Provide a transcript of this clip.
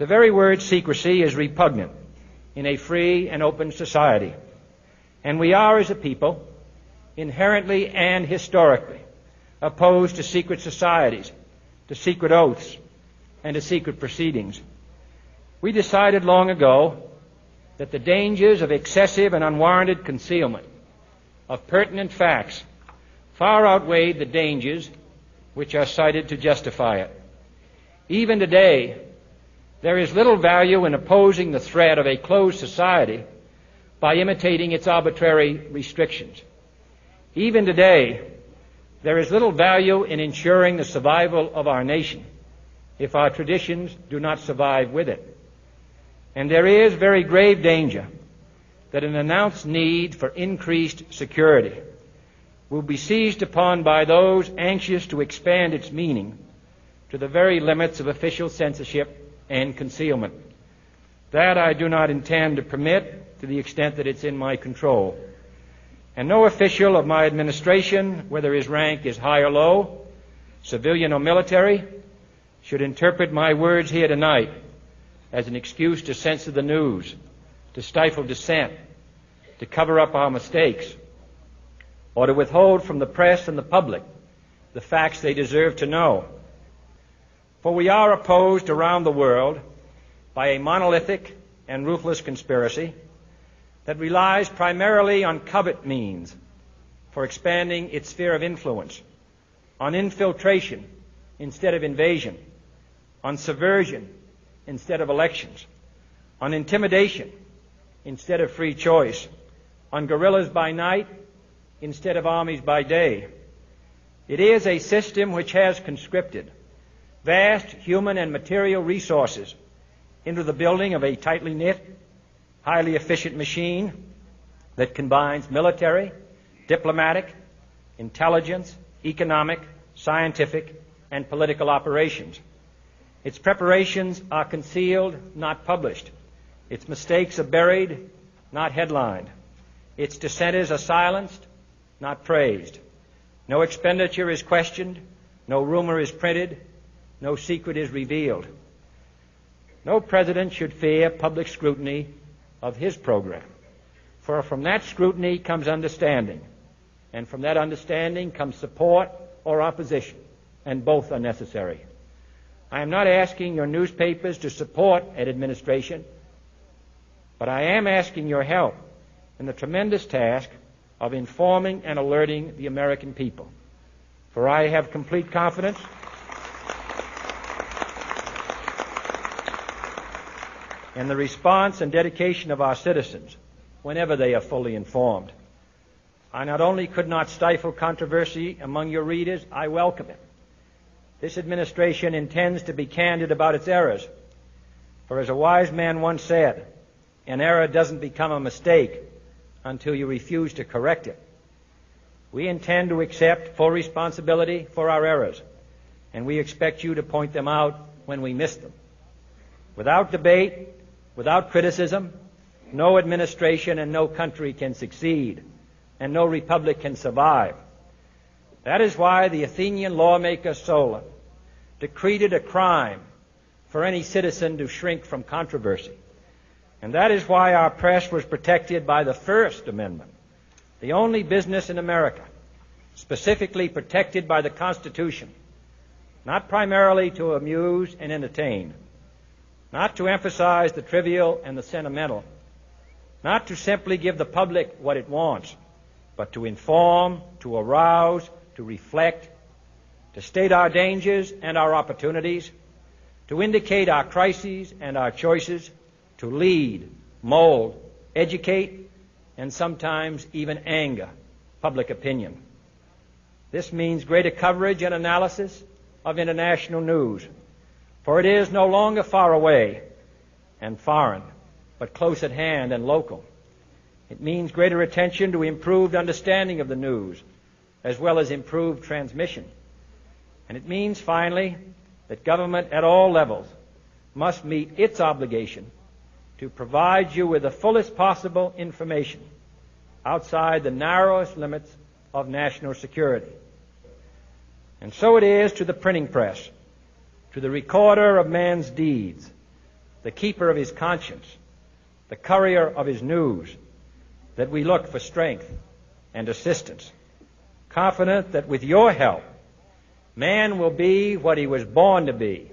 The very word secrecy is repugnant in a free and open society, and we are, as a people, inherently and historically opposed to secret societies, to secret oaths, and to secret proceedings. We decided long ago that the dangers of excessive and unwarranted concealment of pertinent facts far outweighed the dangers which are cited to justify it. Even today, there is little value in opposing the threat of a closed society by imitating its arbitrary restrictions. Even today, there is little value in ensuring the survival of our nation if our traditions do not survive with it. And there is very grave danger that an announced need for increased security will be seized upon by those anxious to expand its meaning to the very limits of official censorship and concealment. That I do not intend to permit to the extent that it's in my control. And no official of my administration, whether his rank is high or low, civilian or military, should interpret my words here tonight as an excuse to censor the news, to stifle dissent, to cover up our mistakes, or to withhold from the press and the public the facts they deserve to know. For we are opposed around the world by a monolithic and ruthless conspiracy that relies primarily on covert means for expanding its sphere of influence, on infiltration instead of invasion, on subversion instead of elections, on intimidation instead of free choice, on guerrillas by night instead of armies by day. It is a system which has conscripted vast human and material resources into the building of a tightly knit, highly efficient machine that combines military, diplomatic, intelligence, economic, scientific, and political operations. Its preparations are concealed, not published. Its mistakes are buried, not headlined. Its dissenters are silenced, not praised. No expenditure is questioned, no rumor is printed, no secret is revealed. No president should fear public scrutiny of his program, for from that scrutiny comes understanding, and from that understanding comes support or opposition, and both are necessary. I am not asking your newspapers to support an administration, but I am asking your help in the tremendous task of informing and alerting the American people. For I have complete confidence in the response and dedication of our citizens whenever they are fully informed. I not only could not stifle controversy among your readers, I welcome it. This administration intends to be candid about its errors. For as a wise man once said, an error doesn't become a mistake until you refuse to correct it. We intend to accept full responsibility for our errors, and we expect you to point them out when we miss them. Without debate, without criticism, no administration and no country can succeed, and no republic can survive. That is why the Athenian lawmaker Solon decreed it a crime for any citizen to shrink from controversy. And that is why our press was protected by the First Amendment, the only business in America specifically protected by the Constitution, not primarily to amuse and entertain, not to emphasize the trivial and the sentimental, not to simply give the public what it wants, but to inform, to arouse, to reflect, to state our dangers and our opportunities, to indicate our crises and our choices, to lead, mold, educate, and sometimes even anger public opinion. This means greater coverage and analysis of international news, for it is no longer far away and foreign, but close at hand and local. It means greater attention to improved understanding of the news, as well as improved transmission. And it means, finally, that government at all levels must meet its obligation to provide you with the fullest possible information outside the narrowest limits of national security. And so it is to the printing press, to the recorder of man's deeds, the keeper of his conscience, the courier of his news, that we look for strength and assistance, confident that with your help, man will be what he was born to be,